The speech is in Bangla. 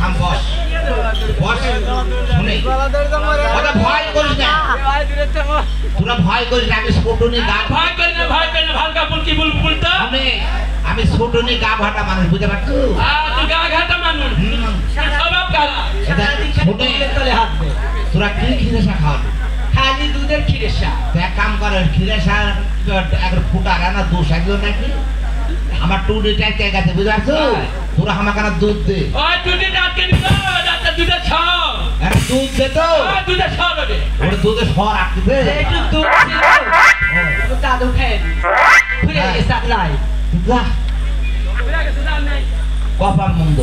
থাম বস বস শুনে ওটা ভয় করিস না তোরা ভয় করিস না আমি ছোটনি গা ভয় করি না ভালকা বুলকি বুলতো শুনে আমি ছোটনি গা ভাটা মানুষ বুঝতে পারছো তুই গা ঘাটা মানুষ স্বভাব কারা শুনে তোরা কি খিরেসা খাওয়াবি খালি দুধের খিরেসা তো এক কাম করে খিরেসা একবার ফুটা না দোষ একজন নাকি আমার টুটি টাইতে গেছে বুঝতে পারছো তোরা আমাকে না দুধ দে ওই টুটি ডাকে নিও ডাক্তার দুধে ছাও আরে দুধ দে তো দুধে ছাও রে ওরে দুধে সর রাখতে দে একটু দুধ ছিল দাদু খেয়ে ঘুরে গেছে নাই যা কপাল মন্দ